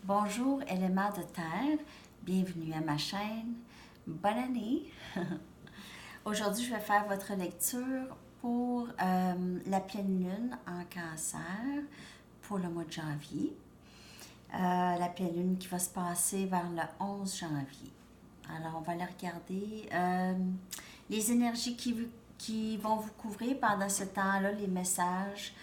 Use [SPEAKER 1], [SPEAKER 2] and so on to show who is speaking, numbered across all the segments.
[SPEAKER 1] Bonjour éléments de terre, bienvenue à ma chaîne, bonne année! Aujourd'hui je vais faire votre lecture pour la pleine lune en cancer pour le mois de janvier. La pleine lune qui va se passer vers le 11 janvier. Alors on va aller regarder les énergies qui vont vous couvrir pendant ce temps-là, les messages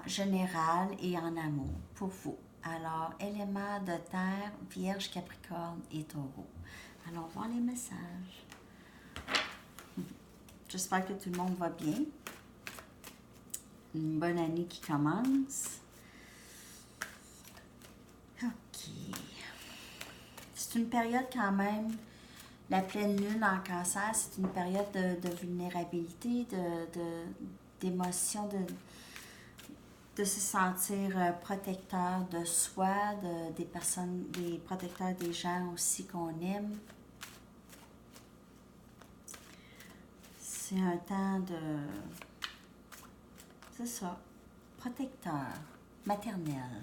[SPEAKER 1] général et en amour pour vous. Alors, éléments de terre, Vierge, Capricorne et Taureau. Allons voir les messages. J'espère que tout le monde va bien. Une bonne année qui commence. OK. C'est une période quand même, la pleine lune en cancer, c'est une période de vulnérabilité, d'émotion, de se sentir protecteur de soi, des personnes, des protecteurs des gens aussi qu'on aime. C'est un temps de, c'est ça, protecteur, maternel.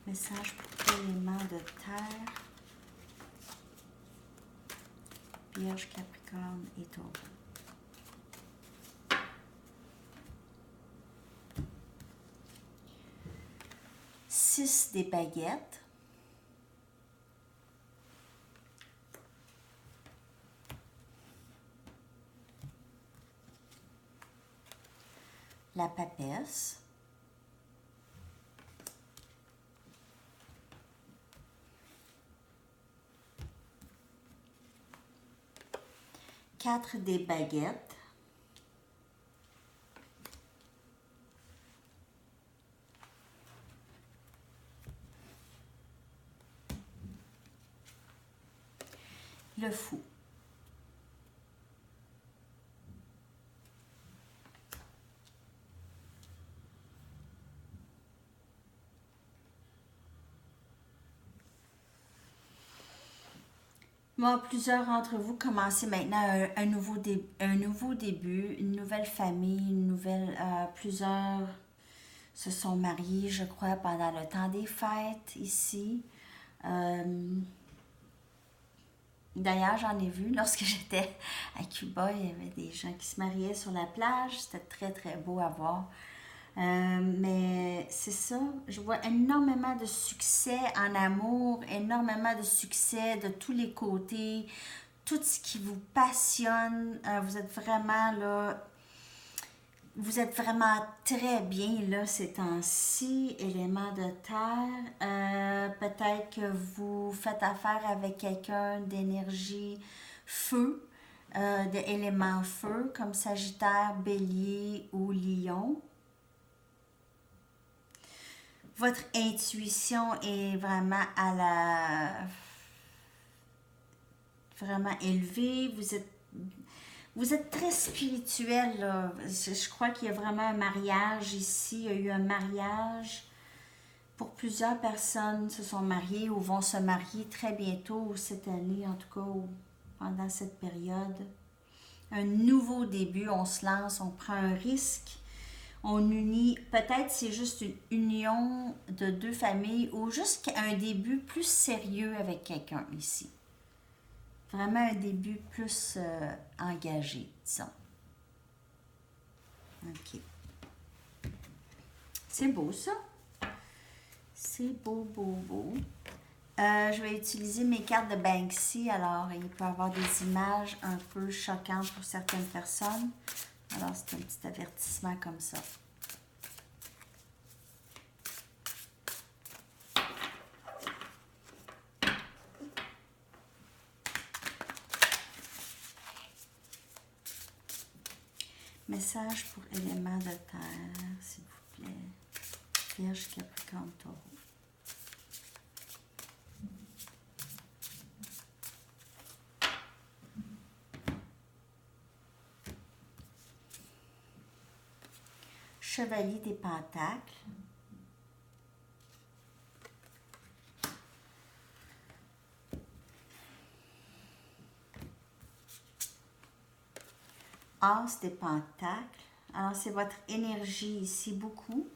[SPEAKER 1] Message pour éléments de terre, Vierge, Capricorne et Taureau. Six des baguettes. La papesse. Quatre des baguettes. Le fou. Moi, plusieurs d'entre vous commencez maintenant un nouveau début, une nouvelle famille, plusieurs se sont mariés, je crois, pendant le temps des fêtes ici. D'ailleurs, j'en ai vu lorsque j'étais à Cuba, il y avait des gens qui se mariaient sur la plage, c'était très très beau à voir. Mais c'est ça, je vois énormément de succès en amour, énormément de succès de tous les côtés, tout ce qui vous passionne, vous êtes vraiment là, vous êtes vraiment très bien là ces temps-ci, éléments de terre. Peut-être que vous faites affaire avec quelqu'un d'énergie feu, d'éléments feu, comme Sagittaire, Bélier ou Lion. Votre intuition est vraiment vraiment élevée. Vous êtes très spirituel, là. Je crois qu'il y a vraiment un mariage ici. Il y a eu un mariage. Pour plusieurs personnes se sont mariées ou vont se marier très bientôt cette année, en tout cas pendant cette période. Un nouveau début, on se lance, on prend un risque. On unit, peut-être c'est juste une union de deux familles ou juste un début plus sérieux avec quelqu'un ici. Vraiment un début plus engagé, disons. OK. C'est beau ça. C'est beau, beau, beau. Je vais utiliser mes cartes de Banksy. Alors, il peut y avoir des images un peu choquantes pour certaines personnes. Alors, c'est un petit avertissement comme ça. Message pour éléments de terre, s'il vous plaît. Vierge, Capricorne, Taureau. Chevalier des Pentacles. As des Pentacles. Alors, c'est votre énergie ici, beaucoup.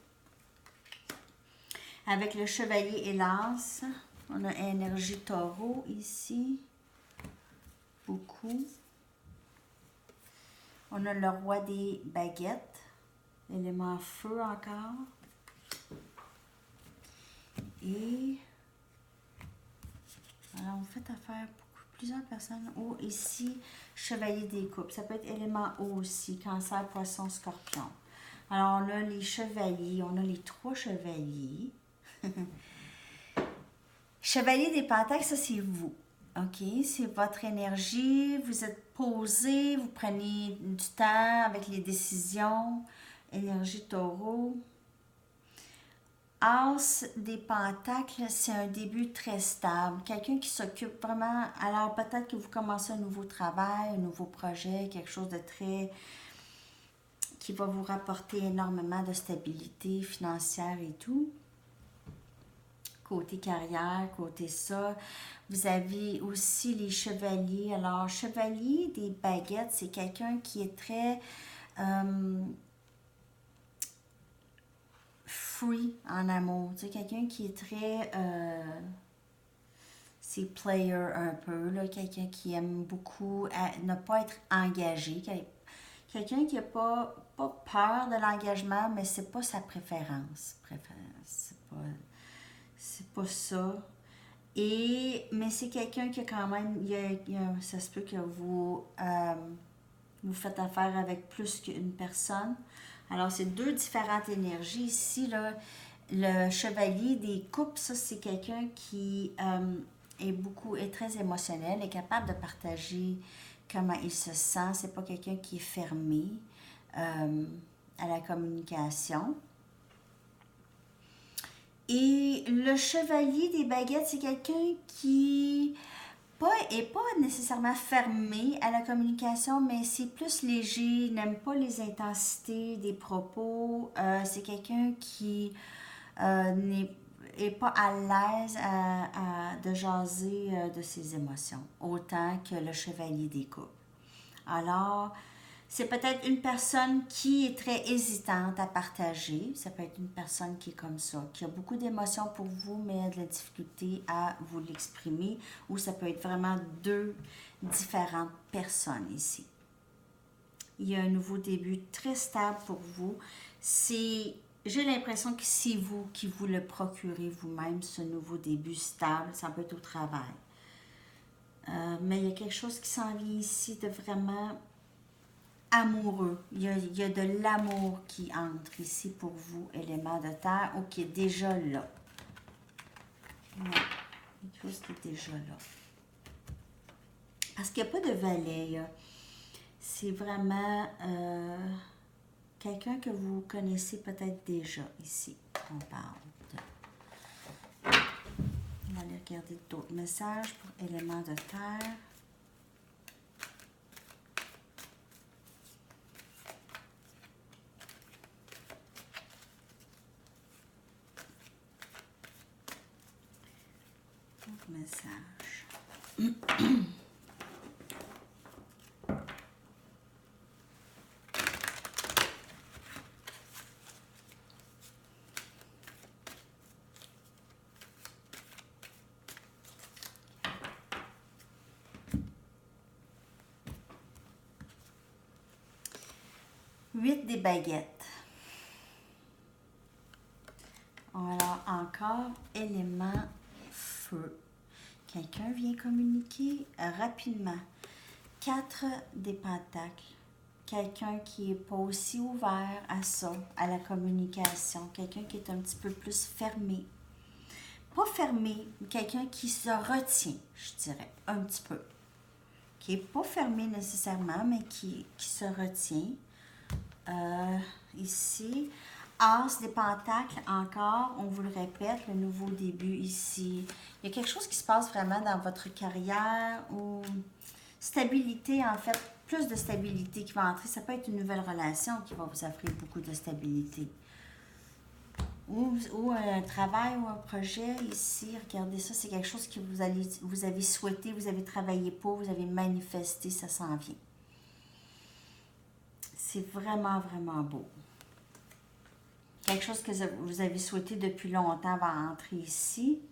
[SPEAKER 1] Avec le chevalier et l'as, on a énergie taureau ici, beaucoup. On a le roi des baguettes, élément feu encore. Et alors, vous faites affaire pour plusieurs personnes. Oh, ici, chevalier des coupes. Ça peut être élément eau aussi, cancer, poisson, scorpion. Alors, on a les chevaliers, on a les 3 chevaliers. Chevalier des pentacles, ça c'est vous. OK, c'est votre énergie. Vous êtes posé, vous prenez du temps avec les décisions. Énergie taureau. As des pentacles, c'est un début très stable. Quelqu'un qui s'occupe vraiment. Alors, peut-être que vous commencez un nouveau travail, un nouveau projet, quelque chose de très. Qui va vous rapporter énormément de stabilité financière et tout. Côté carrière, côté ça. Vous avez aussi les chevaliers. Alors, chevalier des baguettes, c'est quelqu'un qui est très free en amour. Tu sais, quelqu'un qui est très... c'est player un peu, là. Quelqu'un qui aime beaucoup ne pas être engagé. Quelqu'un qui n'a pas peur de l'engagement, mais c'est pas sa préférence. C'est pas ça. Mais c'est quelqu'un qui a quand même, ça se peut que vous faites affaire avec plus qu'une personne. Alors, c'est 2 différentes énergies. Ici, là, le chevalier des coupes, ça, c'est quelqu'un qui est très émotionnel, est capable de partager comment il se sent. C'est pas quelqu'un qui est fermé à la communication. Et le chevalier des baguettes, c'est quelqu'un qui est pas nécessairement fermé à la communication, mais c'est plus léger, n'aime pas les intensités des propos. C'est quelqu'un qui n'est pas à l'aise de jaser de ses émotions, autant que le chevalier des coupes. Alors, c'est peut-être une personne qui est très hésitante à partager. Ça peut être une personne qui est comme ça, qui a beaucoup d'émotions pour vous, mais a de la difficulté à vous l'exprimer. Ou ça peut être vraiment 2 différentes personnes ici. Il y a un nouveau début très stable pour vous. J'ai l'impression que c'est vous qui vous le procurez vous-même, ce nouveau début stable. Ça peut être au travail. Mais il y a quelque chose qui s'en vient ici de vraiment amoureux. Il y a de l'amour qui entre ici pour vous, élément de terre, ou qui est déjà là. Ouais, quelque chose qui est déjà là. Parce qu'il n'y a pas de valet. C'est vraiment quelqu'un que vous connaissez peut-être déjà ici. On parle de... On va aller regarder d'autres messages pour élément de terre. Message. 8 des baguettes. Alors, encore, élément feu. Quelqu'un vient communiquer rapidement. 4 des pentacles. Quelqu'un qui n'est pas aussi ouvert à ça, à la communication. Quelqu'un qui est un petit peu plus fermé. Pas fermé, mais quelqu'un qui se retient, je dirais, un petit peu. Qui n'est pas fermé nécessairement, mais qui se retient. Ici, As des pentacles, encore, on vous le répète, le nouveau début ici. Il y a quelque chose qui se passe vraiment dans votre carrière ou stabilité, en fait, plus de stabilité qui va entrer. Ça peut être une nouvelle relation qui va vous offrir beaucoup de stabilité. Ou un travail ou un projet ici, regardez ça, c'est quelque chose que vous avez souhaité, vous avez travaillé pour, vous avez manifesté, ça s'en vient. C'est vraiment, vraiment beau. Quelque chose que vous avez souhaité depuis longtemps va entrer ici.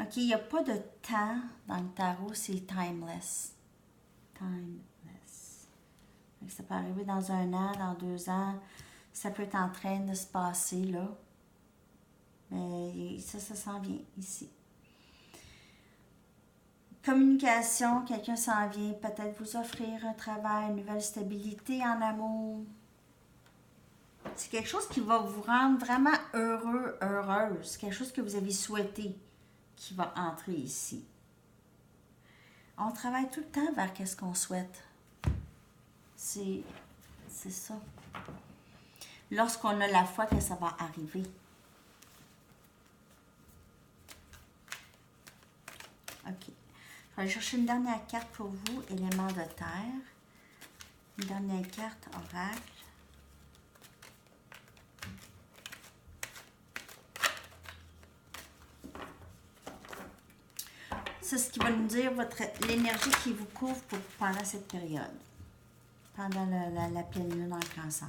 [SPEAKER 1] OK, il n'y a pas de temps dans le tarot, c'est timeless. Timeless. Ça peut arriver dans 1 an, dans 2 ans. Ça peut être en train de se passer, là. Mais ça s'en vient ici. Communication, quelqu'un s'en vient peut-être vous offrir un travail, une nouvelle stabilité en amour. C'est quelque chose qui va vous rendre vraiment heureux, heureuse. Quelque chose que vous avez souhaité qui va entrer ici. On travaille tout le temps vers qu'est-ce qu'on souhaite. C'est ça. Lorsqu'on a la foi que ça va arriver. OK. Je vais aller chercher une dernière carte pour vous, élément de terre. Une dernière carte, oracle. C'est ce qui va nous dire l'énergie qui vous couvre pendant cette période. Pendant la pleine lune en Cancer.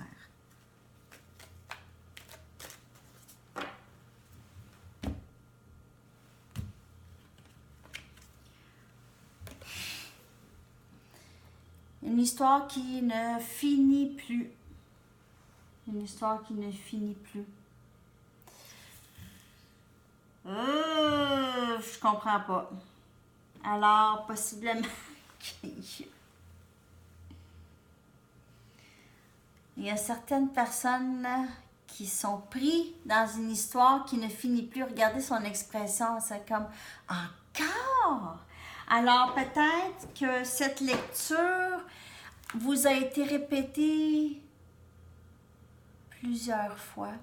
[SPEAKER 1] Une histoire qui ne finit plus. Une histoire qui ne finit plus. Je comprends pas. Alors, possiblement il y a certaines personnes qui sont pris dans une histoire qui ne finit plus. Regardez son expression, c'est comme « encore ». Alors, peut-être que cette lecture vous a été répétée plusieurs fois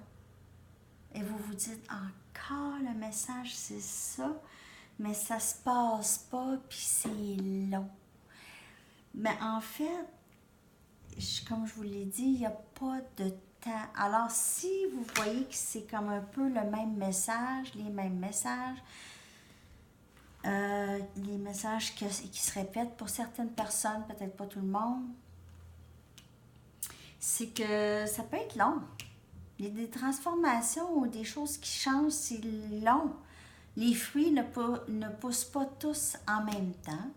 [SPEAKER 1] et vous vous dites « encore, le message, c'est ça ». Mais ça se passe pas, puis c'est long. Mais en fait, comme je vous l'ai dit, il n'y a pas de temps. Alors, si vous voyez que c'est comme un peu le même message, les mêmes messages, les messages qui se répètent pour certaines personnes, peut-être pas tout le monde, c'est que ça peut être long. Il y a des transformations ou des choses qui changent, c'est long. Les fruits ne poussent pas tous en même temps,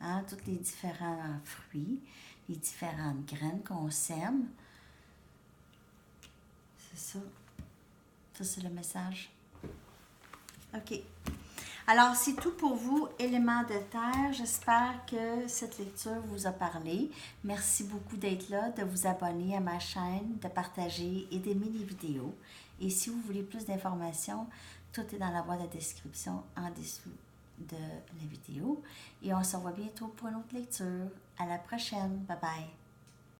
[SPEAKER 1] hein, tous les différents fruits, les différentes graines qu'on sème. C'est ça. Ça, c'est le message. OK. Alors, c'est tout pour vous, éléments de terre. J'espère que cette lecture vous a parlé. Merci beaucoup d'être là, de vous abonner à ma chaîne, de partager et d'aimer les vidéos. Et si vous voulez plus d'informations, tout est dans la boîte de description en dessous de la vidéo. Et on se revoit bientôt pour une autre lecture. À la prochaine. Bye bye.